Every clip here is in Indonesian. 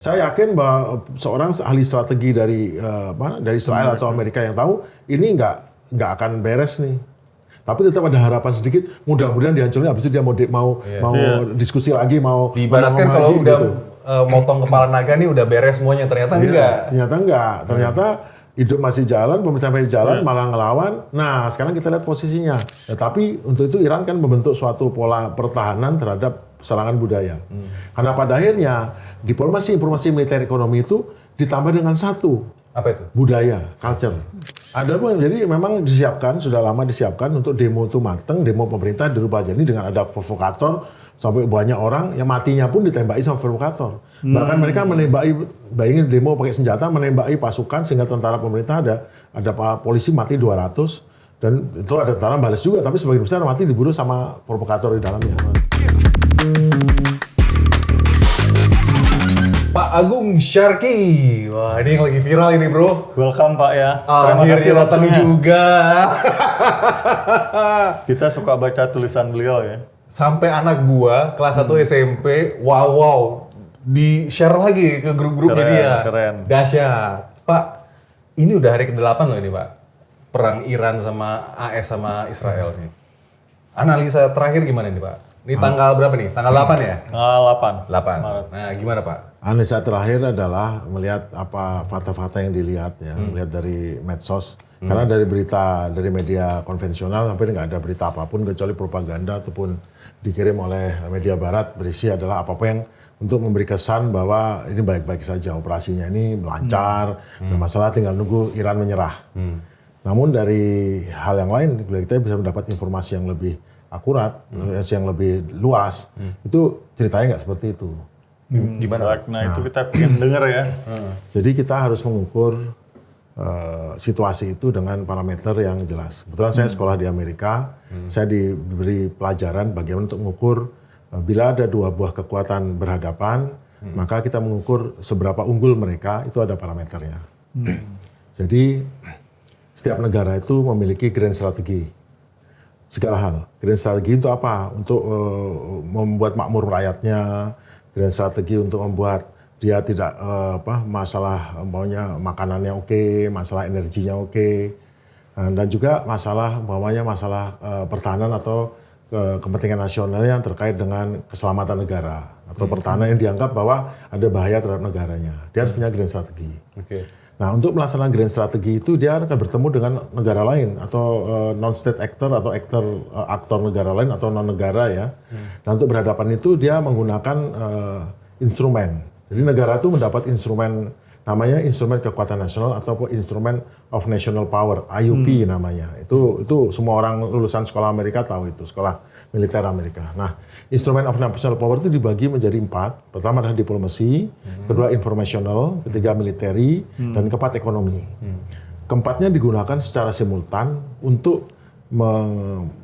Saya yakin bahwa seorang ahli strategi dari Israel atau Amerika yang tahu ini nggak akan beres nih. Tapi tetap ada harapan sedikit. Mudah-mudahan dihancurin. Habis itu dia mau diskusi lagi, mau diibaratkan kalau udah gitu. Motong kepala naga nih udah beres semuanya. Ternyata enggak. Ternyata enggak. Ternyata hidup masih jalan, pemerintah masih jalan, malah ngelawan. Nah, sekarang kita lihat posisinya. Ya, tapi untuk itu Iran kan membentuk suatu pola pertahanan terhadap serangan budaya. Karena pada akhirnya diplomasi, informasi, militer, ekonomi itu ditambah dengan satu. Apa itu? Budaya, culture. Ada pun, jadi memang disiapkan, sudah lama disiapkan untuk demo itu mateng, demo pemerintah dirubah jadi dengan ada provokator, sampai banyak orang yang matinya pun ditembaki sama provokator. Bahkan mereka menembaki, bayangin demo pakai senjata, menembaki pasukan sehingga tentara pemerintah ada polisi mati 200 dan itu ada tentara balas juga, tapi sebagian besar mati dibunuh sama provokator di dalamnya. Pak Agung Syarki, wah ini yang lagi viral ini bro. Welcome Pak ya. Akhirnya datang juga. Kita suka baca tulisan beliau ya. Sampai anak gua kelas 1 SMP, wow, di-share lagi ke grup-grupnya dia. Keren. Dahsyat. Pak, ini udah hari ke-8 loh ini Pak. Perang Iran sama AS sama Israel nih. Analisa terakhir gimana nih Pak? Ini tanggal berapa nih? Tanggal 8 ya? 8. 8. Nah, gimana Pak? Analisa terakhir adalah melihat apa fakta-fakta yang dilihat ya, melihat dari medsos. Karena dari berita dari media konvensional hampir nggak ada berita apapun kecuali propaganda ataupun dikirim oleh media barat berisi adalah apa yang untuk memberi kesan bahwa ini baik-baik saja operasinya ini lancar, ada masalah tinggal nunggu Iran menyerah. Namun dari hal yang lain kita bisa mendapat informasi yang lebih akurat, yang lebih luas. Itu ceritanya nggak seperti itu. Gimana? Nah itu kita pengen denger ya. Jadi kita harus mengukur situasi itu dengan parameter yang jelas. Kebetulan saya sekolah di Amerika, saya diberi pelajaran bagaimana untuk mengukur bila ada dua buah kekuatan berhadapan, maka kita mengukur seberapa unggul mereka, itu ada parameternya. Jadi setiap negara itu memiliki grand strategi. Segala hal. Grand strategi untuk apa? Untuk membuat makmur rakyatnya, grand strategi untuk membuat dia tidak masalah makanannya oke, masalah energinya oke, dan juga masalah pertahanan atau kepentingan nasional yang terkait dengan keselamatan negara atau pertahanan yang dianggap bahwa ada bahaya terhadap negaranya. Dia harus punya grand strategi. Nah, untuk melaksanakan grand strategi itu dia akan bertemu dengan negara lain atau non-state actor atau aktor negara lain atau non-negara ya. Dan untuk berhadapan itu dia menggunakan instrumen. Jadi negara itu mendapat instrumen namanya instrumen kekuatan nasional atau instrumen of national power, IUP namanya. Itu semua orang lulusan sekolah Amerika tahu itu, sekolah militer Amerika. Nah, instrumen of national power itu dibagi menjadi 4. Pertama adalah diplomasi, kedua informational, ketiga military, dan keempat ekonomi. Keempatnya digunakan secara simultan untuk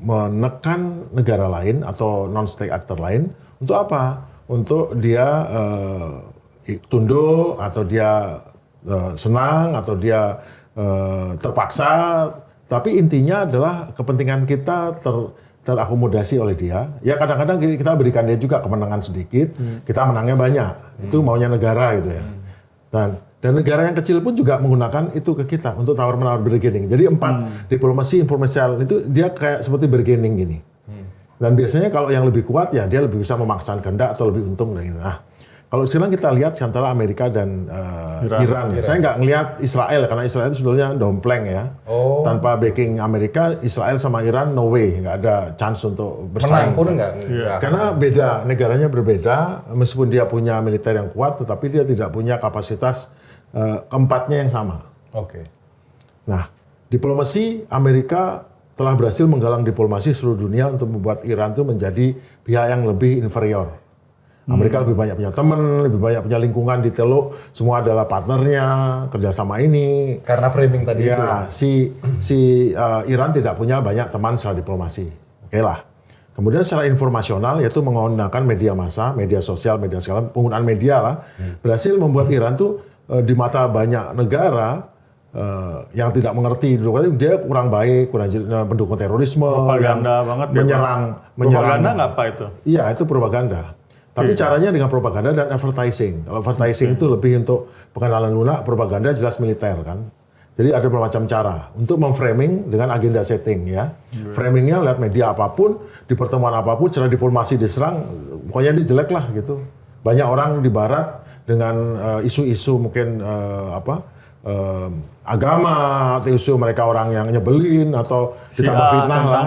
menekan negara lain atau non-state actor lain. Untuk apa? Untuk dia tunduk atau dia senang atau dia terpaksa, tapi intinya adalah kepentingan kita terakomodasi oleh dia. Ya kadang-kadang kita berikan dia juga kemenangan sedikit, kita menangnya banyak. Itu maunya negara gitu ya. Dan negara yang kecil pun juga menggunakan itu ke kita untuk tawar-menawar bargaining. Jadi 4 diplomasi informal itu dia kayak seperti bargaining gini. Dan biasanya kalau yang lebih kuat ya dia lebih bisa memaksakan kehendak atau lebih untung dari ini. Nah, kalau sekarang kita lihat antara Amerika dan Iran ya. Saya nggak ngelihat Israel karena Israel itu sebetulnya dompleng ya. Tanpa backing Amerika, Israel sama Iran no way, nggak ada chance untuk bersaing. Menang pun nggak. Karena beda, negaranya berbeda. Meskipun dia punya militer yang kuat, tetapi dia tidak punya kapasitas keempatnya yang sama. Nah, diplomasi Amerika telah berhasil menggalang diplomasi seluruh dunia untuk membuat Iran itu menjadi pihak yang lebih inferior. Amerika lebih banyak punya teman, lebih banyak punya lingkungan di Teluk, semua adalah partnernya, kerjasama ini. Karena framing tadi itu. Si Iran tidak punya banyak teman secara diplomasi. Oke lah. Kemudian secara informasional, yaitu menggunakan media massa, media sosial, media segala, penggunaan media lah, berhasil membuat Iran tuh di mata banyak negara yang tidak mengerti, dia kurang baik, kurang pendukung terorisme, propaganda banget menyerang. Propaganda nggak apa itu? Iya, itu propaganda. Tapi caranya dengan propaganda dan advertising. Kalau advertising itu lebih untuk pengenalan lunak, propaganda jelas militer kan. Jadi ada bermacam cara untuk memframing dengan agenda setting ya. Framingnya lihat media apapun, di pertemuan apapun, secara diplomasi diserang, pokoknya dia jelek lah gitu. Banyak orang di barat dengan isu-isu mungkin agama atau isu mereka orang yang nyebelin atau ditambah fitnah lah,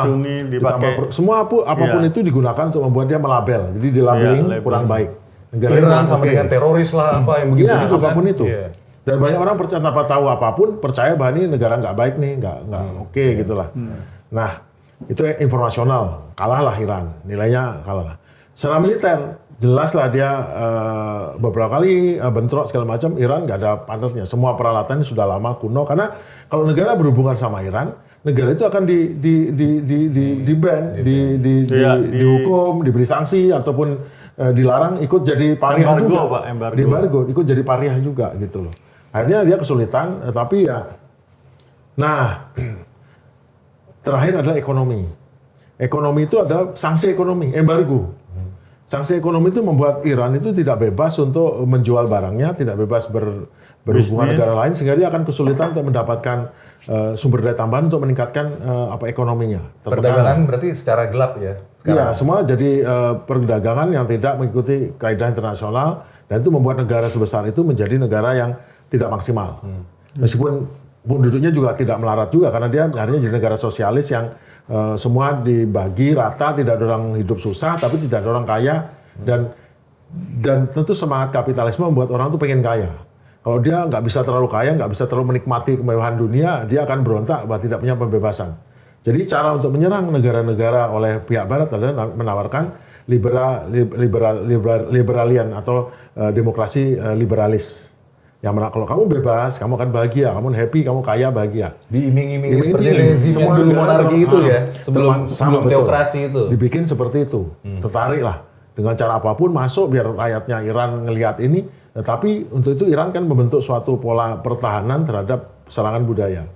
Sunni dipakai. semua apapun itu digunakan untuk membuat dia melabel, jadi dilabeling kurang baik. Negara Iran sama dengan teroris lah apa yang begitu gitu apapun kan. itu. Dan banyak orang percaya tanpa tahu apapun percaya bahwa ini negara nggak baik nih, nggak oke gitulah. Nah itu informasional, kalah lah Iran, nilainya kalah lah. Secara militer jelas lah dia beberapa kali bentrok segala macam. Iran nggak ada partnernya. Semua peralatan sudah lama kuno. Karena kalau negara berhubungan sama Iran, negara itu akan di ban, dihukum, diberi sanksi ataupun dilarang ikut jadi pariah Embargo, juga. Pak, embargo. Embargo, ikut jadi pariah juga gitu loh. Akhirnya dia kesulitan. Tapi ya, nah terakhir adalah ekonomi. Ekonomi itu adalah sanksi ekonomi, embargo. Sanksi ekonomi itu membuat Iran itu tidak bebas untuk menjual barangnya, tidak bebas berhubungan negara lain, sehingga dia akan kesulitan untuk mendapatkan sumber daya tambahan untuk meningkatkan ekonominya. Perdagangan berarti secara gelap ya sekarang. Iya, semua jadi perdagangan yang tidak mengikuti kaidah internasional, dan itu membuat negara sebesar itu menjadi negara yang tidak maksimal. Meskipun penduduknya juga tidak melarat juga, karena dia akhirnya jadi negara sosialis yang semua dibagi rata, tidak ada orang hidup susah, tapi tidak ada orang kaya, dan tentu semangat kapitalisme membuat orang tuh pengen kaya. Kalau dia nggak bisa terlalu kaya, nggak bisa terlalu menikmati kemewahan dunia, dia akan berontak bahwa tidak punya pembebasan. Jadi cara untuk menyerang negara-negara oleh pihak Barat adalah menawarkan liberalian atau demokrasi liberalis. Yang mana kalau kamu bebas, kamu akan bahagia, kamu happy, kamu kaya, bahagia. Diiming-imingi seperti rezim yang dulu monarki itu ya, sebelum teokrasi itu. Dibikin seperti itu, tertarik lah dengan cara apapun masuk biar rakyatnya Iran ngelihat ini. Tapi untuk itu Iran kan membentuk suatu pola pertahanan terhadap serangan budaya.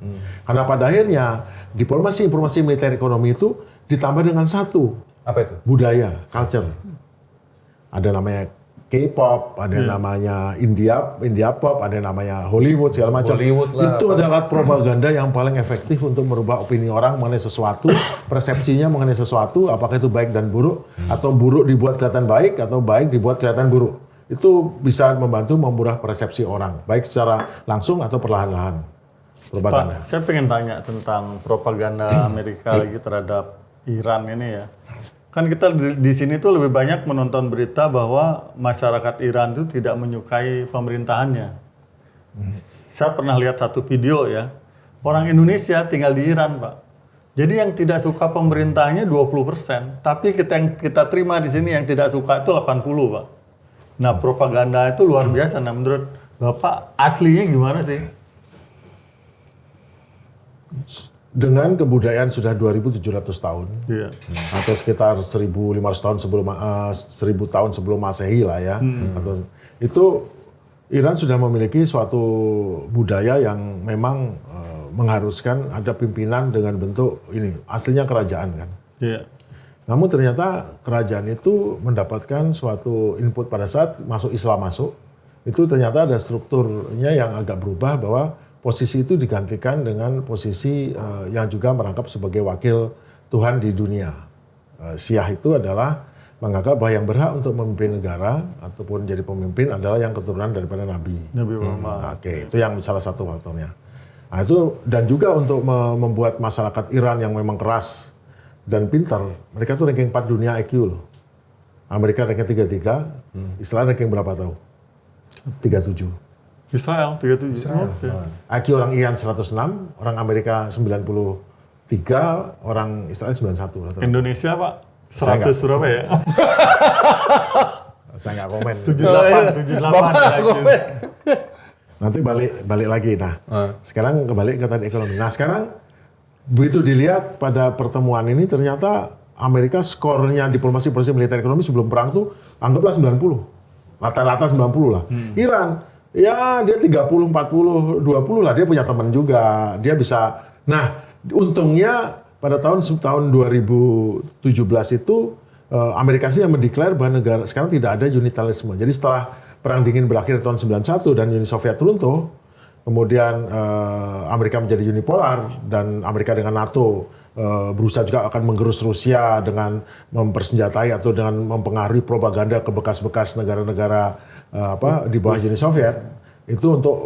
Karena pada akhirnya diplomasi, informasi, militer, ekonomi itu ditambah dengan satu. Apa itu? Budaya, culture. Ada namanya K-pop, ada namanya India pop, ada namanya Hollywood segala macam. Itu adalah propaganda yang paling efektif untuk merubah opini orang mengenai sesuatu, persepsinya mengenai sesuatu, apakah itu baik dan buruk, atau buruk dibuat kelihatan baik, atau baik dibuat kelihatan buruk. Itu bisa membantu memurah persepsi orang, baik secara langsung atau perlahan-lahan. Pak, saya pengen tanya tentang propaganda Amerika lagi terhadap Iran ini ya. Kan kita di sini tuh lebih banyak menonton berita bahwa masyarakat Iran itu tidak menyukai pemerintahannya. Saya pernah lihat satu video ya, orang Indonesia tinggal di Iran, Pak. Jadi yang tidak suka pemerintahnya 20%, tapi yang kita terima di sini yang tidak suka itu 80%, Pak. Nah, propaganda itu luar biasa. Nah, menurut Bapak aslinya gimana sih? Dengan kebudayaan sudah 2.700 tahun, atau sekitar 1.500 tahun sebelum 1.000 tahun sebelum Masehi lah ya, atau itu Iran sudah memiliki suatu budaya yang memang mengharuskan ada pimpinan dengan bentuk ini aslinya kerajaan kan. Namun ternyata kerajaan itu mendapatkan suatu input pada saat Islam masuk, itu ternyata ada strukturnya yang agak berubah bahwa posisi itu digantikan dengan posisi yang juga merangkap sebagai wakil Tuhan di dunia. Syiah itu adalah menganggap bahwa yang berhak untuk memimpin negara ataupun jadi pemimpin adalah yang keturunan daripada Nabi. Nabi Muhammad. Oke, itu yang salah satu faktornya. Nah, itu dan juga untuk membuat masyarakat Iran yang memang keras dan pintar, mereka tuh ranking 4 dunia IQ loh. Amerika ranking 33, Israel ranking berapa tahu? 37. Israel 37. Israel. IQ orang Iran 106, orang Amerika 93, orang Israel 91. Indonesia Pak 100 Surabaya. Saya nggak komen. 78. Nanti balik lagi. Nah, sekarang kembali ke tadi ekonomi. Nah, sekarang begitu dilihat pada pertemuan ini ternyata Amerika skornya diplomasi, polisi, militer, ekonomi sebelum perang tuh anggaplah 90. Rata-rata 90 lah. Iran ya dia 30, 40, 20 lah. Dia punya teman juga. Dia bisa. Nah, untungnya pada tahun 2017 itu Amerika sih yang mendeklar bahwa negara sekarang tidak ada unitarisme. Jadi setelah Perang Dingin berakhir tahun 91 dan Uni Soviet runtuh, kemudian Amerika menjadi unipolar dan Amerika dengan NATO berusaha juga akan menggerus Rusia dengan mempersenjatai atau dengan mempengaruhi propaganda ke bekas-bekas negara-negara di bawah Uni Soviet itu untuk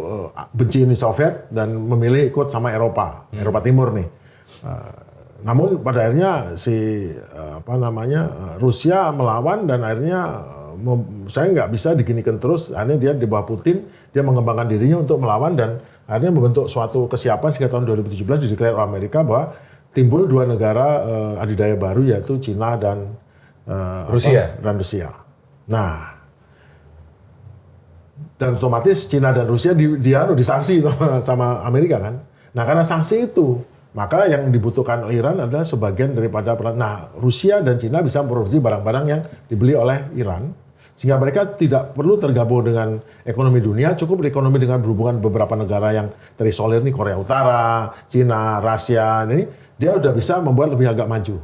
benci Uni Soviet dan memilih ikut sama Eropa Timur nih. Namun pada akhirnya Rusia melawan dan akhirnya saya nggak bisa diginikan terus. Akhirnya dia di bawah Putin, dia mengembangkan dirinya untuk melawan dan akhirnya membentuk suatu kesiapan sehingga tahun 2017 dideklar oleh Amerika bahwa timbul dua negara adidaya baru yaitu Cina dan Rusia. Nah, dan otomatis Cina dan Rusia disanksi sama Amerika kan. Nah karena sanksi itu, maka yang dibutuhkan Iran adalah sebagian daripada Rusia dan Cina bisa memproduksi barang-barang yang dibeli oleh Iran sehingga mereka tidak perlu tergabung dengan ekonomi dunia, cukup ekonomi dengan berhubungan beberapa negara yang terisolir nih, Korea Utara, Cina, Rusia, ini dia udah bisa membuat lebih agak maju.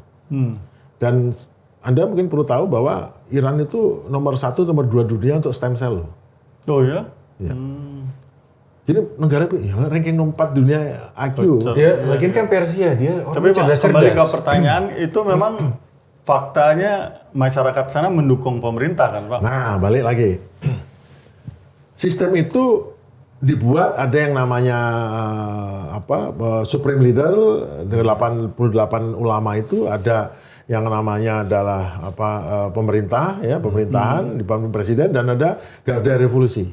Dan Anda mungkin perlu tahu bahwa Iran itu nomor 1, nomor 2 dunia untuk stem cell. Oh ya? Ya. Jadi negara ranking nomor 4 dunia IQ. Ya, lagian kan Persia dia orang Tapi Pak, kembali ke cerdas. pertanyaan itu memang faktanya masyarakat sana mendukung pemerintah kan Pak? Nah, balik lagi. Sistem itu dibuat ada yang namanya Supreme Leader dari 88 ulama itu ada yang namanya adalah pemerintah ya, pemerintahan dipimpin presiden dan ada garda revolusi.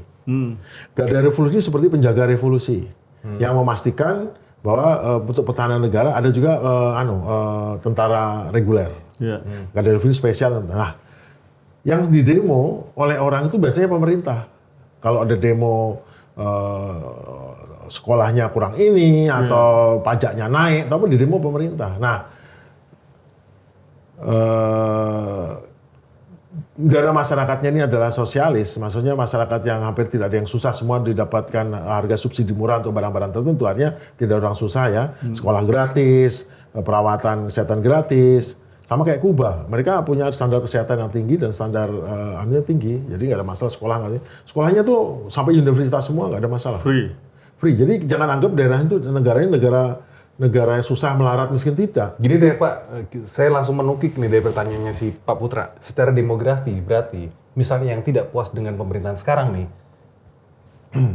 Garda revolusi seperti penjaga revolusi yang memastikan bahwa untuk pertahanan negara ada juga tentara reguler. Iya. Garda revolusi spesial. Nah, yang didemo oleh orang itu biasanya pemerintah. Kalau ada demo sekolahnya kurang ini atau pajaknya naik, tapi didemo pemerintah. Nah, negara masyarakatnya ini adalah sosialis, maksudnya masyarakat yang hampir tidak ada yang susah, semua didapatkan harga subsidi murah untuk barang-barang tertentu, artinya tidak ada orang susah ya, sekolah gratis, perawatan kesehatan gratis, sama kayak Kuba, mereka punya standar kesehatan yang tinggi dan standar anunya tinggi, jadi nggak ada masalah sekolahnya tuh sampai universitas semua nggak ada masalah. Free, jadi jangan anggap daerah itu negara yang susah, melarat, miskin, tidak. Gini deh Pak, saya langsung menukik nih dari pertanyaannya si Pak Putra. Secara demografi berarti, misalnya yang tidak puas dengan pemerintahan sekarang nih,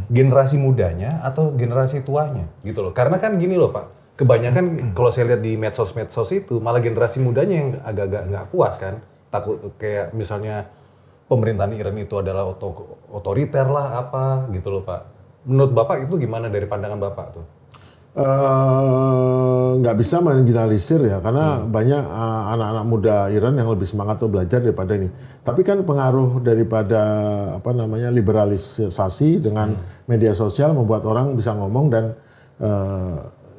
generasi mudanya atau generasi tuanya gitu loh. Karena kan gini loh Pak, kebanyakan kalau saya lihat di medsos itu, malah generasi mudanya yang agak-agak nggak puas kan. Takut kayak misalnya pemerintahan Iran itu adalah otoriter lah apa gitu loh Pak. Menurut Bapak itu gimana dari pandangan Bapak tuh? Nggak bisa mengeneralisir ya, karena banyak anak-anak muda Iran yang lebih semangat untuk belajar daripada ini. Tapi kan pengaruh daripada liberalisasi dengan media sosial membuat orang bisa ngomong dan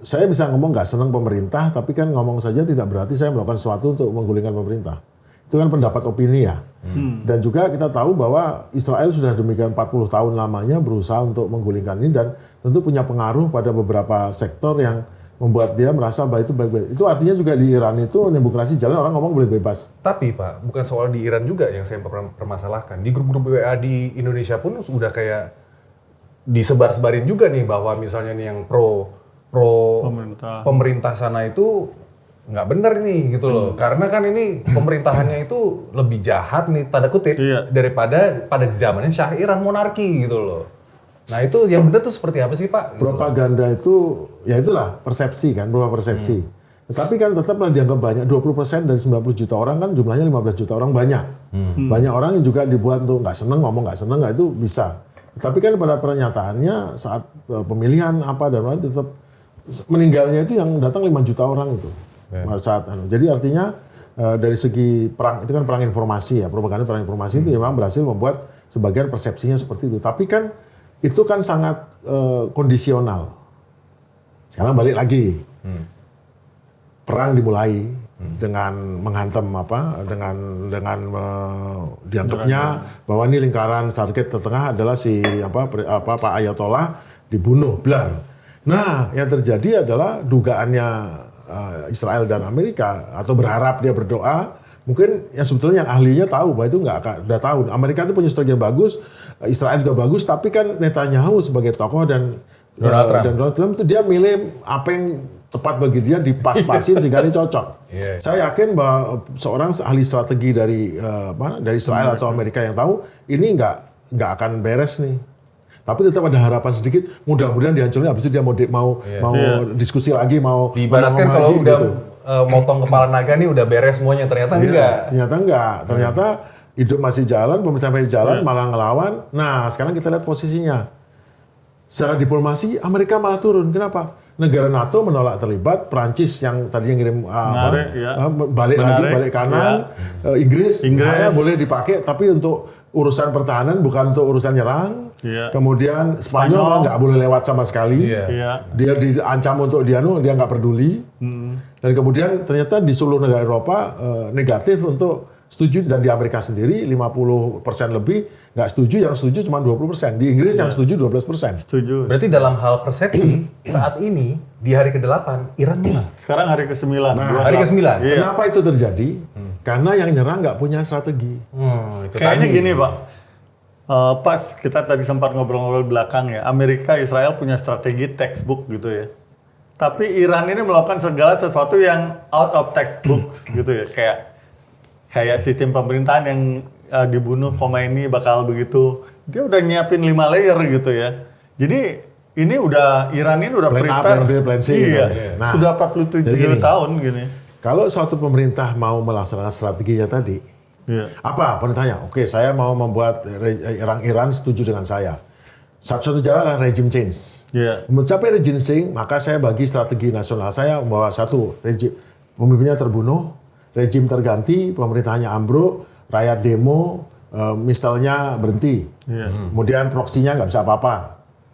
saya bisa ngomong nggak senang pemerintah, tapi kan ngomong saja tidak berarti saya melakukan sesuatu untuk menggulingkan pemerintah. Itu kan pendapat opini ya. Dan juga kita tahu bahwa Israel sudah demikian 40 tahun lamanya berusaha untuk menggulingkan ini dan tentu punya pengaruh pada beberapa sektor yang membuat dia merasa bahwa itu baik-baik. Itu artinya juga di Iran itu demokrasi jalan, orang ngomong boleh bebas. Tapi Pak, bukan soal di Iran juga yang saya permasalahkan. Di grup-grup WA di Indonesia pun sudah kayak disebar-sebarin juga nih bahwa misalnya nih yang pro pemerintah sana itu nggak benar nih gitu loh. Karena kan ini pemerintahannya itu lebih jahat nih tanda kutip daripada pada zamannya Syah Iran monarki gitu loh. Nah itu yang benar tuh seperti apa sih Pak? Propaganda itu ya itulah persepsi kan, berupa persepsi. Tetapi kan tetaplah dianggap banyak, 20% dari 90 juta orang kan jumlahnya 15 juta orang banyak. Banyak orang yang juga dibuat untuk nggak seneng, ngomong nggak seneng, nggak itu bisa. Tapi kan pada pernyataannya saat pemilihan apa dan lain tetap meninggalnya itu yang datang 5 juta orang itu. Jadi artinya dari segi perang, itu kan perang informasi ya, propaganda perang informasi itu memang berhasil membuat sebagian persepsinya seperti itu. Tapi kan itu kan sangat kondisional. Sekarang balik lagi. Perang dimulai dengan menghantam dengan dianggapnya bahwa ini lingkaran target tertengah adalah si Pak Ayatollah dibunuh, blar. Nah, yang terjadi adalah dugaannya Israel dan Amerika atau berharap dia berdoa Mungkin yang sebetulnya yang ahlinya tahu bahwa itu nggak akan, udah tahu. Amerika itu punya strategi yang bagus, Israel juga bagus, tapi kan Netanyahu sebagai tokoh dan Donald Trump itu dia milih apa yang tepat bagi dia, dipas-pasin sehingga ini cocok. Saya yakin bahwa seorang ahli strategi dari Israel atau Amerika yang tahu ini nggak akan beres nih. Tapi tetap ada harapan sedikit, mudah-mudahan dihancurin, habis itu dia mau diskusi lagi, mau diibaratkan kalau lagi, udah gitu. motong kepala naga nih udah beres semuanya, ternyata enggak. Ternyata enggak. Ternyata hidup masih jalan, pemerintah masih jalan, malah ngelawan. Nah, sekarang kita lihat posisinya. Secara diplomasi, Amerika malah turun. Kenapa? Negara NATO menolak terlibat, Prancis yang tadinya ngirim balik kanan, Inggris boleh dipakai, tapi untuk urusan pertahanan bukan untuk urusan nyerang. Kemudian Spanyol nggak boleh lewat sama sekali. Dia diancam untuk dia nggak peduli. Dan kemudian ternyata di seluruh negara Eropa negatif untuk setuju, dan di Amerika sendiri 50% lebih nggak setuju, yang setuju cuma 20%. Di Inggris yang setuju 12%. Setuju. Berarti dalam hal persepsi saat ini di hari ke-8 Iran menang. Sekarang hari ke-9. Hari ke-9. Kenapa itu terjadi? Karena yang nyerang nggak punya strategi. Kayaknya gini Pak, pas kita tadi sempat ngobrol-ngobrol belakang ya, Amerika Israel punya strategi textbook gitu ya. Tapi Iran ini melakukan segala sesuatu yang out of textbook gitu ya, kayak sistem pemerintahan yang dibunuh Khomeini bakal begitu. Dia udah nyiapin 5 layer gitu ya. Jadi ini Iran ini udah Plan A, prepare. Plan B, Plan C. Iya. Gitu. Nah, Sudah 47 tahun gini. Kalau suatu pemerintah mau melaksanakan strateginya tadi, apa pemerintahnya? Oke, saya mau membuat Iran setuju dengan saya. Satu-satu jalan adalah regime change. Mencapai regime change, maka saya bagi strategi nasional saya membawa satu, pemimpinnya terbunuh, rejim terganti, pemerintahannya ambruk, rakyat demo, misalnya berhenti. Kemudian proksinya nggak bisa apa-apa.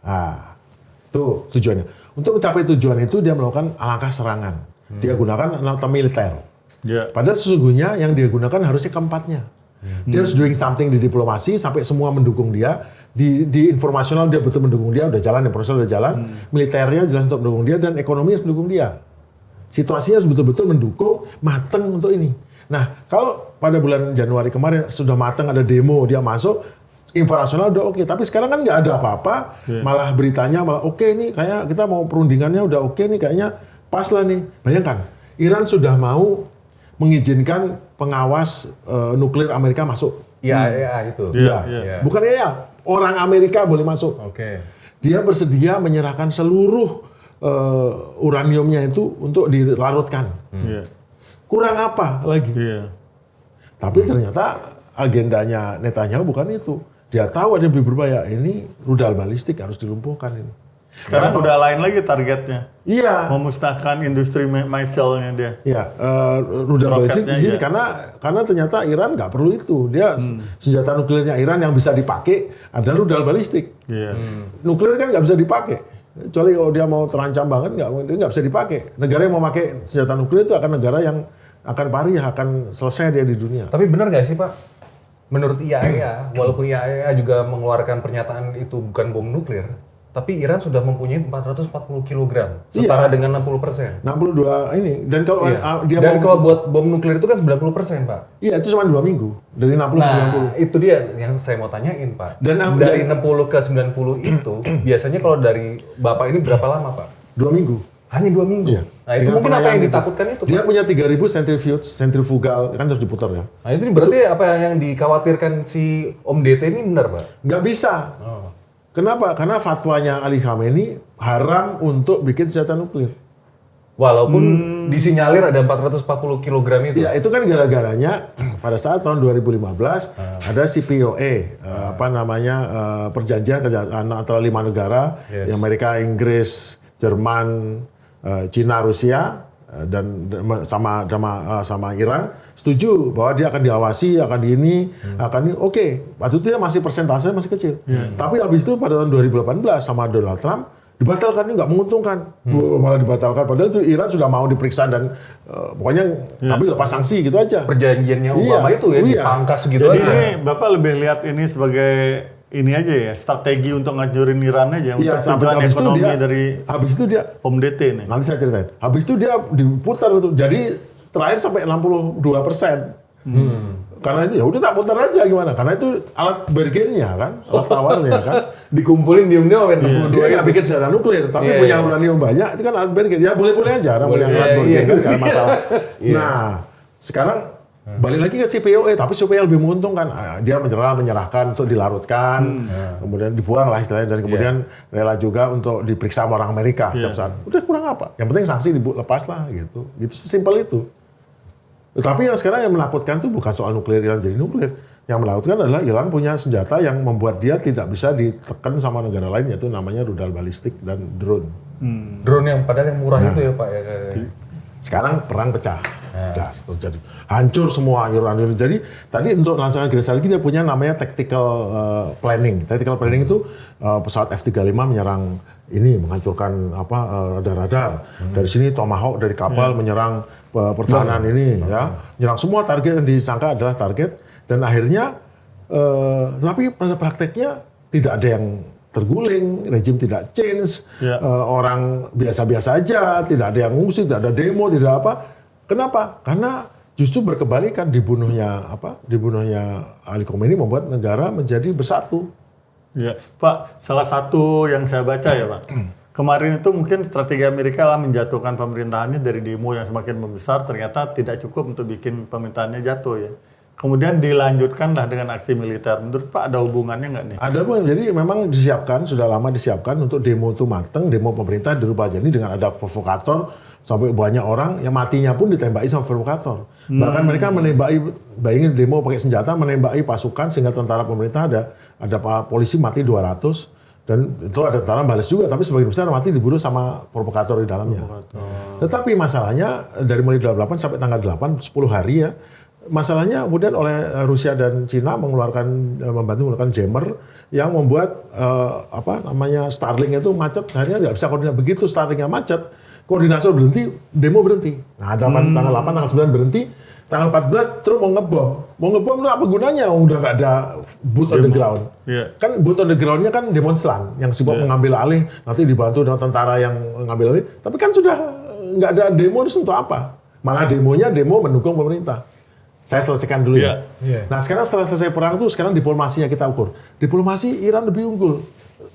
Nah, itu tujuannya. Untuk mencapai tujuan itu dia melakukan langkah serangan. Dia gunakan anatomi militer. Padahal sesungguhnya yang dia gunakan harusnya keempatnya. Dia harus doing something di diplomasi sampai semua mendukung dia. Di informasional dia betul mendukung dia, udah jalan, profesional udah jalan. Militernya jelas untuk mendukung dia, dan ekonomi harus mendukung dia. Situasinya harus betul-betul mendukung, mateng untuk ini. Nah, kalau pada bulan Januari kemarin sudah mateng, ada demo, dia masuk, informasional udah oke. Tapi sekarang kan nggak ada apa-apa, malah beritanya malah oke nih, kayak kita mau perundingannya udah oke nih, kayaknya pas lah nih. Bayangkan, Iran sudah mau mengizinkan pengawas nuklir Amerika masuk. IAEA itu. Bukan ya, orang Amerika boleh masuk. Dia bersedia menyerahkan seluruh uraniumnya itu untuk dilarutkan. Kurang apa lagi? Tapi ternyata agendanya Netanyahu bukan itu. Dia tahu ada yang lebih berbahaya. Ini rudal balistik harus dilumpuhkan ini. Sekarang udah lain lagi targetnya. Iya. Memusnahkan industri missile-nya dia. Iya, rudal balistik di sini karena ternyata Iran nggak perlu itu. Dia senjata nuklirnya Iran yang bisa dipakai adalah rudal balistik. Nuklir kan nggak bisa dipakai. Kecuali kalau dia mau terancam banget, nggak bisa dipakai. Negara yang mau pakai senjata nuklir itu akan negara yang akan pariah, akan selesai dia di dunia. Tapi benar nggak sih Pak? Menurut IAEA, walaupun IAEA juga mengeluarkan pernyataan itu bukan bom nuklir, tapi Iran sudah mempunyai 440 kg, setara dengan 60%. 62 ini. Dan kalau kalau buat bom nuklir itu kan 90%, Pak. Iya, itu cuma 2 minggu. Dari 60 ke 90. Itu dia yang saya mau tanyain, Pak. Dan dari 60 ke 90 itu, biasanya kalau dari Bapak ini berapa lama, Pak? 2 minggu. Hanya 2 minggu? Iya. Nah, itu mungkin apa yang ditakutkan itu, Pak? Dia punya 3.000 sentrifugal, kan harus diputar ya. Nah, itu berarti apa yang dikhawatirkan si Om DT ini benar, Pak? Nggak bisa. Kenapa? Karena fatwanya Ali Khamenei haram untuk bikin senjata nuklir. Walaupun disinyalir ada 440 kg itu. Ya, itu kan gara-garanya pada saat tahun 2015 ada CPOA, perjanjian kerjasama antara 5 negara, Amerika, Inggris, Jerman, Cina, Rusia, dan sama Iran setuju bahwa dia akan diawasi, akan oke. Waktu itu dia masih persentasenya masih kecil. Tapi habis itu pada tahun 2018 sama Donald Trump dibatalkan, ini nggak menguntungkan. Malah dibatalkan, padahal itu Iran sudah mau diperiksa dan pokoknya tapi lepas sanksi gitu aja. Perjanjiannya Obama itu ya dipangkas gitu aja. Ini Bapak lebih lihat ini sebagai ini aja ya, strategi untuk ngancurin Iran aja, untuk tujuan ekonomi dari habis itu dia Om DT nih. Nanti saya ceritain. Habis itu dia diputar itu, jadi terakhir sampai 62%. Karena itu ya udah tak putar aja gimana? Karena itu alat bargainnya kan, alat tawarnya kan. Dikumpulin diam-diam sampai 62 Dia nggak bikin senjata nuklir, tapi Iya, punya iya. uranium banyak, itu kan alat bargain. Ya boleh-boleh aja, orang punya alat Iya, bargain iya. kan nggak ada masalah. Nah, sekarang balik lagi ke CPOE, tapi CPOE lebih menguntungkan. Dia menyerahkan untuk dilarutkan, kemudian dibuang lah istilahnya, dan kemudian rela juga untuk diperiksa sama orang Amerika setiap saat. Udah kurang apa? Yang penting sanksi dilepas lah gitu. Gitu sesimpel itu. Tapi yang sekarang yang menakutkan itu bukan soal nuklir Iran jadi nuklir. Yang menakutkan adalah Iran punya senjata yang membuat dia tidak bisa ditekan sama negara lain, yaitu namanya rudal balistik dan drone. Drone yang padahal yang murah itu ya Pak ya. Sekarang perang pecah, das terjadi, hancur semua Iran. Jadi tadi untuk rancangan strategi dia punya namanya tactical planning. Tactical planning itu pesawat F-35 menyerang ini, menghancurkan radar-radar. Dari sini Tomahawk dari kapal menyerang pertahanan ini, ya, menyerang semua target yang disangka adalah target. Dan akhirnya, tapi pada prakteknya tidak ada yang terguling, rejim tidak change, orang biasa-biasa aja, tidak ada yang ngungsi, tidak ada demo, tidak apa. Kenapa? Karena justru berkebalikan, dibunuhnya Ali Khamenei membuat negara menjadi bersatu. Ya, Pak, salah satu yang saya baca ya Pak, kemarin itu mungkin strategi Amerika lah menjatuhkan pemerintahannya dari demo yang semakin membesar, ternyata tidak cukup untuk bikin pemerintahannya jatuh ya. Kemudian dilanjutkanlah dengan aksi militer. Menurut Pak ada hubungannya nggak nih? Ada pun, jadi memang disiapkan, sudah lama disiapkan untuk demo itu mateng, demo pemerintah dirubah jadi dengan ada provokator, sampai banyak orang yang matinya pun ditembaki sama provokator. Bahkan mereka menembaki, bayangin demo pakai senjata, menembaki pasukan sehingga tentara pemerintah ada polisi mati 200, dan itu ada tentara balas juga, tapi sebagian besar mati dibunuh sama provokator di dalamnya. Tetapi masalahnya dari mulai 28 sampai tanggal 8, 10 hari ya, masalahnya kemudian oleh Rusia dan Cina membantu mengeluarkan jammer yang membuat Starlink itu macet. Akhirnya nggak bisa koordinasi, begitu Starlinknya macet, koordinasi berhenti, demo berhenti. Nah, tanggal 8, tanggal 9 berhenti, tanggal 14 terus mau ngebom itu apa gunanya? Udah nggak ada boot on the ground. Yeah. Kan boot on the ground-nya kan demonstran yang sibuk mengambil alih, nanti dibantu dengan tentara yang mengambil alih. Tapi kan sudah nggak ada demo, terus untuk apa? Malah demonya demo mendukung pemerintah. Saya selesaikan dulu ya. Nah sekarang setelah selesai perang tuh, sekarang diplomasinya kita ukur. Diplomasi Iran lebih unggul.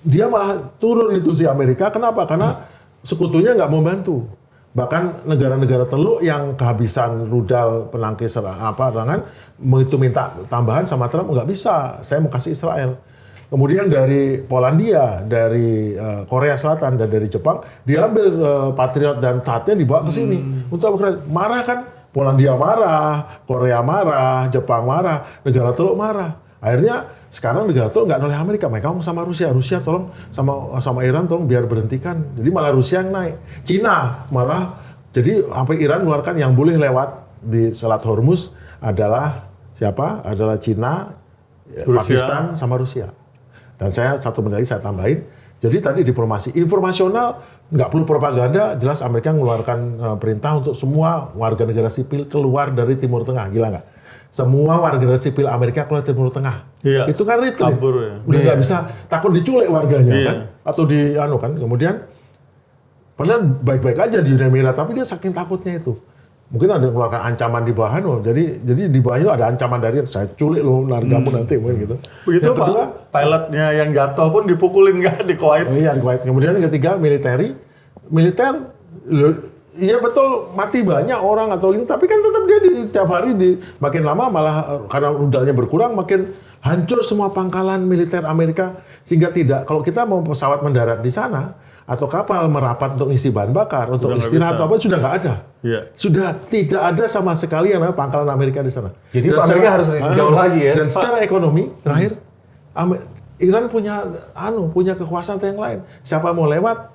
Dia malah turun itu si Amerika. Kenapa? Karena sekutunya nggak mau bantu. Bahkan negara-negara Teluk yang kehabisan rudal penangkis serangan, itu minta tambahan sama Trump, nggak bisa. Saya mau kasih Israel. Kemudian dari Polandia, dari Korea Selatan, dan dari Jepang, diambil Patriot dan THAAD-nya dibawa ke sini. Untuk apa? Marah kan? Polandia marah, Korea marah, Jepang marah, negara Teluk marah. Akhirnya sekarang negara Teluk nggak oleh Amerika, mereka ngomong sama Rusia tolong sama Iran tolong biar berhentikan. Jadi malah Rusia yang naik. Cina malah, jadi sampai Iran mengeluarkan yang boleh lewat di Selat Hormuz adalah siapa? Adalah Cina, Pakistan, sama Rusia. Dan saya satu medali saya tambahin. Jadi tadi diplomasi informasional, nggak perlu propaganda, jelas Amerika mengeluarkan perintah untuk semua warga negara sipil keluar dari Timur Tengah, gila nggak? Semua warga negara sipil Amerika keluar dari Timur Tengah. Iya. Itu kan retreat. Kabur ya. Udah nggak bisa, takut diculik warganya kan, atau kan. Kemudian padahal baik-baik aja di Uni Emirat, tapi dia saking takutnya itu. Mungkin ada mengeluarkan ancaman di bawah, jadi di bawah itu ada ancaman dari saya culik lo, kamu nanti mungkin gitu. Begitu yang kedua, Pak, pilotnya yang jatuh pun dipukulin nggak di Kuwait? Iya di Kuwait. Kemudian yang ketiga militer, iya betul mati banyak orang atau ini, tapi kan tetap dia tiap hari makin lama malah karena rudalnya berkurang makin hancur semua pangkalan militer Amerika, sehingga kalau kita mau pesawat mendarat di sana atau kapal merapat untuk ngisi bahan bakar, untuk istirahat atau apa, sudah nggak ada. Iya. Sudah tidak ada sama sekali yang namanya pangkalan Amerika di sana. Jadi Amerika harus jauh lagi ya. Dan secara ekonomi, terakhir, Iran punya kekuasaan yang lain. Siapa mau lewat,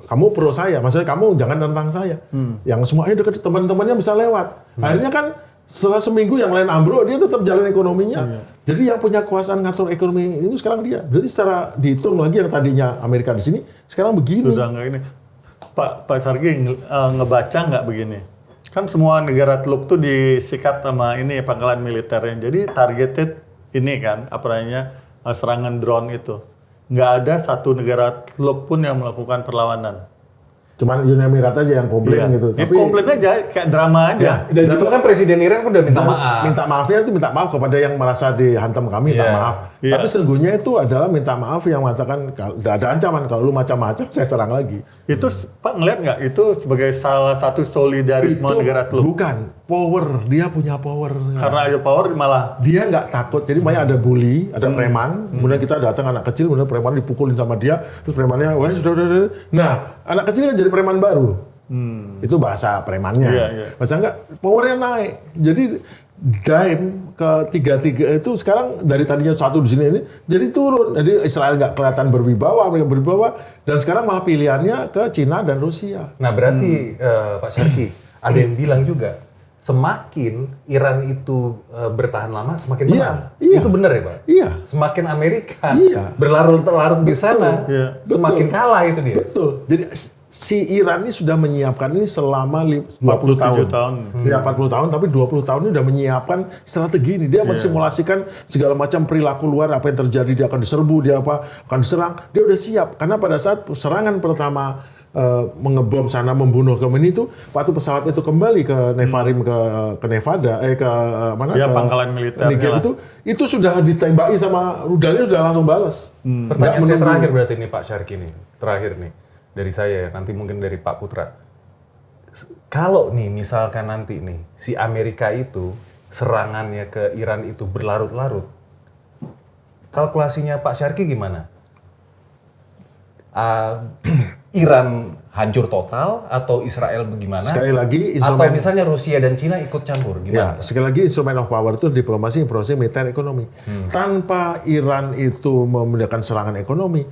kamu pro saya, maksudnya kamu jangan tentang saya. Yang semuanya dekat, teman-temannya bisa lewat. Akhirnya kan setelah seminggu yang lain ambruk, dia tetap jalan ekonominya. Jadi yang punya kekuasaan ngatur ekonomi itu sekarang dia. Berarti secara dihitung lagi yang tadinya Amerika di sini, sekarang begini. Sudah nggak ini. Pak Sargi ngebaca nggak begini? Kan semua negara Teluk tuh disikat sama ini pangkalan militernya. Jadi targeted ini kan, serangan drone itu. Nggak ada satu negara Teluk pun yang melakukan perlawanan. Cuman Uni Emirat aja yang komplain Iya. gitu. Tapi komplain aja kayak drama aja. Dan itu kan Presiden Iran kan udah minta maaf. Minta maafnya itu minta maaf kepada yang merasa dihantam kami, minta Iya. maaf. Iya. Tapi sesungguhnya itu adalah minta maaf yang mengatakan tidak ada ancaman kalau lu macam-macam saya serang lagi. Itu Pak ngeliat nggak itu sebagai salah satu solidarisme negara teluk? Bukan power, dia punya power. Karena ada power malah Dia nggak takut. Jadi banyak ada bully, ada preman. Kemudian kita datang anak kecil, kemudian preman dipukulin sama dia. Terus premannya, wah sudah. Nah, anak kecil kan jadi preman baru. Itu bahasa premannya. Iya, iya. Masa enggak, powernya naik. Jadi dime ke 3-3 itu sekarang dari tadinya 1 di sini ini jadi turun. Jadi Israel nggak kelihatan berwibawa, mereka berwibawa. Dan sekarang malah pilihannya ke Cina dan Rusia. Nah berarti Pak Syarki, ada yang bilang juga semakin Iran itu bertahan lama semakin Iya, menang. iya. Itu benar ya Pak? Iya. Semakin Amerika Iya. berlarut-larut di sana, Iya. semakin Betul. kalah itu dia. Betul. Jadi si Iran ini sudah menyiapkan ini selama 20 tahun. 47 tahun. Ya 40 tahun, tapi 20 tahun ini sudah menyiapkan strategi ini. Dia mensimulasikan segala macam perilaku luar, apa yang terjadi, dia akan diserbu, dia akan diserang. Dia udah siap. Karena pada saat serangan pertama mengebom sana, membunuh Khomeini itu, waktu pesawat itu kembali ke Nevarim, ke Nevada, ke mana? Ya, ke pangkalan militernya Niger lah. itu sudah ditembaki sama rudalnya sudah langsung balas. Nggak Pertanyaan saya menunggu. terakhir berarti nih Pak Syarki nih, terakhir nih dari saya, nanti mungkin dari Pak Putra. Kalau nih misalkan nanti nih si Amerika itu serangannya ke Iran itu berlarut-larut, kalkulasinya Pak Syarki gimana? Iran hancur total atau Israel bagaimana? Sekali lagi, atau instrumen- misalnya Rusia dan Cina ikut campur Ya, gimana? sekali lagi instrumen of power itu diplomasi, proses militer, ekonomi. Tanpa Iran itu memindahkan serangan ekonomi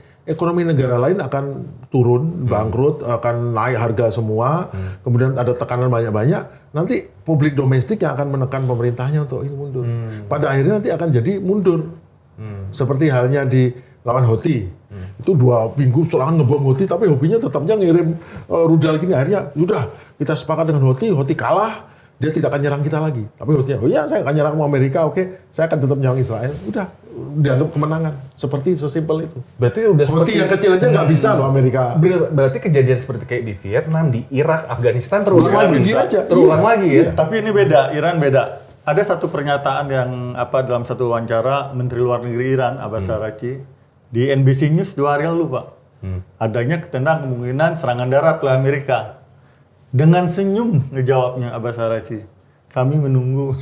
negara lain akan turun, bangkrut, akan naik harga semua. Kemudian ada tekanan banyak-banyak. Nanti publik domestik yang akan menekan pemerintahnya untuk ini mundur. Pada akhirnya nanti akan jadi mundur. Seperti halnya di lawan Houthi. Itu 2 minggu serangan ngebom Houthi, tapi hobinya tetapnya ngirim rudal gini. Akhirnya udah kita sepakat dengan Houthi kalah, dia tidak akan nyerang kita lagi. Tapi Houthi, oh iya saya akan nyerang sama Amerika, oke, saya akan tetap nyerang Israel. Udah, dianggap kemenangan. Seperti sesimpel itu. Berarti udah Houthi seperti yang kecil aja nggak bisa loh Amerika. berarti kejadian seperti kayak di Vietnam, di Irak, Afghanistan terulang Iya, lagi. begini aja. Terulang lagi ya. Tapi ini beda, Iran beda. Ada satu pernyataan yang dalam satu wawancara Menteri Luar Negeri Iran, Abbas Araghchi, di NBC News 2 hari lalu, Pak. Adanya tentang kemungkinan serangan darat oleh Amerika. Dengan senyum ngejawabnya Abbas Araghchi. Kami menunggu.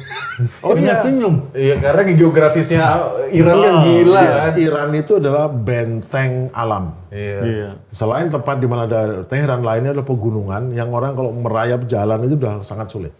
Dengan senyum. Iya, karena geografisnya Iran kan gila kan. Iran itu adalah benteng alam. Iya. Iya. Selain tempat di mana ada Teheran, lainnya adalah pegunungan yang orang kalau merayap jalan itu udah sangat sulit.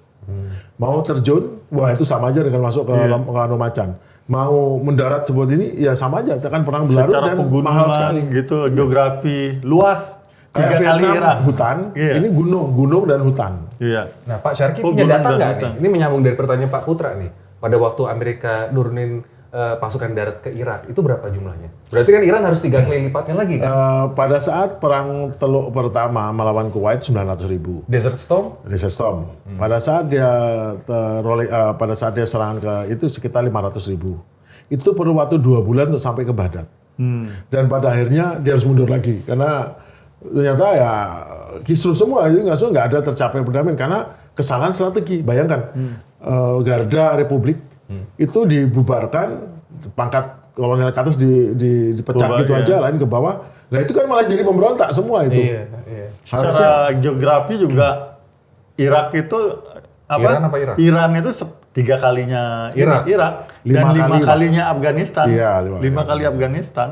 Mau terjun, wah itu sama aja dengan masuk ke Anu Macan. Mau mendarat seperti ini, ya sama aja. Kan perang berlarut Secara dan pegunungan mahal sekali. gitu, geografi luas. Kayak 3 kali Vietnam, Irak. hutan, Iya. ini gunung dan hutan. Iya. Nah, Pak Syarki Oh, punya gunung data dan nggak hutan. nih? Ini menyambung dari pertanyaan Pak Putra nih. Pada waktu Amerika nurunin pasukan darat ke Irak, itu berapa jumlahnya? Berarti kan Iran harus 3 kali lipatnya lagi kan? Pada saat perang Teluk pertama melawan Kuwait 900.000. Desert Storm? Desert Storm. Pada saat dia serangan ke itu sekitar 500.000. Itu perlu waktu 2 bulan untuk sampai ke Baghdad. Dan pada akhirnya dia harus mundur lagi karena ternyata ya kisruh semua itu nggak ada tercapai perdamaian karena kesalahan strategi. Bayangkan Garda Republik itu dibubarkan, pangkat kolonel ke atas dipecat Bubar, gitu ya. aja, lain ke bawah. Nah itu kan malah jadi pemberontak semua itu. Iya. Secara geografi juga Irak itu Iran apa Irak? Iran itu 3 kalinya Irak. Irak Lima dan 5 kali, Pak. kalinya Afghanistan. Iya, 5 kali Afghanistan.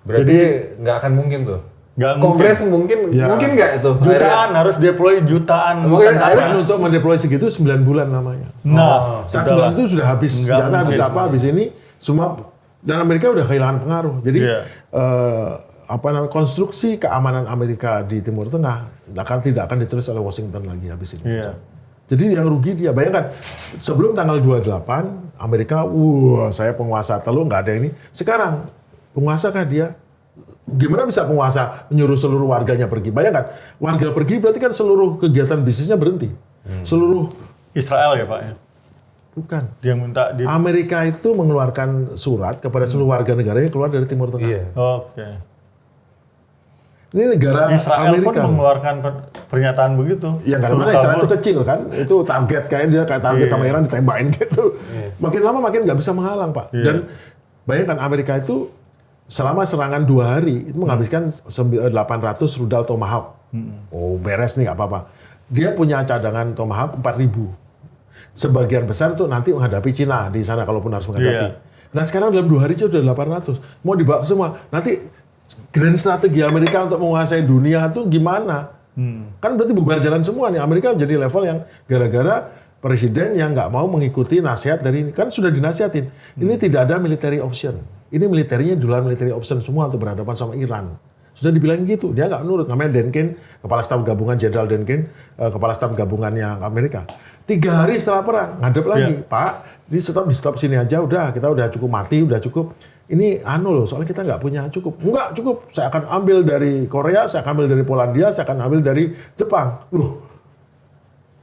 Berarti nggak akan mungkin tuh. Nggak Kongres mungkin Ya. mungkin nggak itu? Jutaan harus deploy jutaan. Mungkin tentara. Dan untuk mendeploy segitu 9 bulan namanya. Nah, Saat sudahlah. 9 itu sudah habis Nggak senjata, habis mungkin. apa, habis ini semua dan Amerika udah kehilangan pengaruh. Jadi Iya. konstruksi keamanan Amerika di Timur Tengah tidak akan ditulis oleh Washington lagi habis ini. Iya. Jadi yang rugi dia. Bayangkan sebelum tanggal 28 Amerika, saya penguasa teluk nggak ada ini. Sekarang penguasa kah dia? Gimana bisa penguasa menyuruh seluruh warganya pergi? Bayangkan warga pergi berarti kan seluruh kegiatan bisnisnya berhenti. Seluruh Israel ya Pak ya. bukan. Dia minta di Amerika itu mengeluarkan surat kepada seluruh warga negaranya keluar dari Timur Tengah. Iya. Oke. Ini negara Israel pun Amerika. mengeluarkan pernyataan begitu. Ya karena Suruh Israel kabur. itu kecil kan, itu target kayaknya dia kayak target sama Iran ditembakin gitu. Makin lama makin nggak bisa menghalang Pak. Dan bayangkan Amerika itu selama serangan 2 hari itu menghabiskan 800 rudal Tomahawk. Oh beres nih nggak apa-apa. Dia punya cadangan Tomahawk 4.000. Sebagian besar tuh nanti menghadapi Cina di sana kalaupun harus menghadapi. Nah sekarang dalam 2 hari aja udah 800. Mau dibawa ke semua. Nanti grand strategi Amerika untuk menguasai dunia tuh gimana? Kan berarti bubar jalan semua nih. Amerika jadi level yang gara-gara presiden yang nggak mau mengikuti nasihat dari ini. Kan sudah dinasihatin. Ini tidak ada military option. Ini militernya di luar military option semua untuk berhadapan sama Iran. Sudah dibilang gitu. Dia nggak nurut. Namanya Denkin, Kepala Staf Gabungan Jenderal Denkin, Kepala Staf Gabungannya Amerika. 3 hari setelah perang, ngadep lagi. Pak, di stop sini aja udah. Kita udah cukup mati, udah cukup. Ini loh, soalnya kita nggak punya cukup. Enggak cukup. Saya akan ambil dari Korea, saya akan ambil dari Polandia, saya akan ambil dari Jepang. Loh,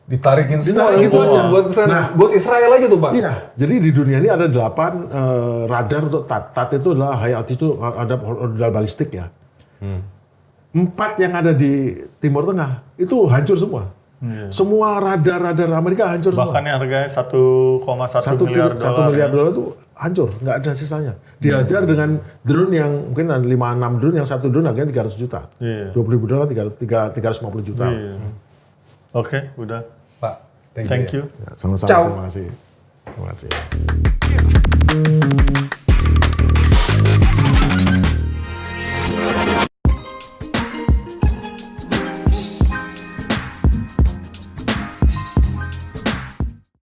Ditarikin semua Ditarikin gitu aja. buat kesana, Nah. buat Israel aja tuh Pak. iya. Jadi di dunia ini ada 8 radar untuk TAT. TAT itu adalah high altitude, ada rudal balistik ya. 4 yang ada di Timur Tengah itu hancur semua. Semua radar-radar Amerika hancur semua. Bahkan yang harganya 1,1 miliar dolar. 1 miliar dolar itu hancur, nggak ada sisanya. Dihajar dengan drone yang mungkin ada 5-6 drone, yang satu drone harganya 300 juta. Iya. 20.000 dolar 350 juta. Iya. Oke, udah. Pak, Thank you. Ya, sama-sama, Ciao. terima kasih. Terima kasih.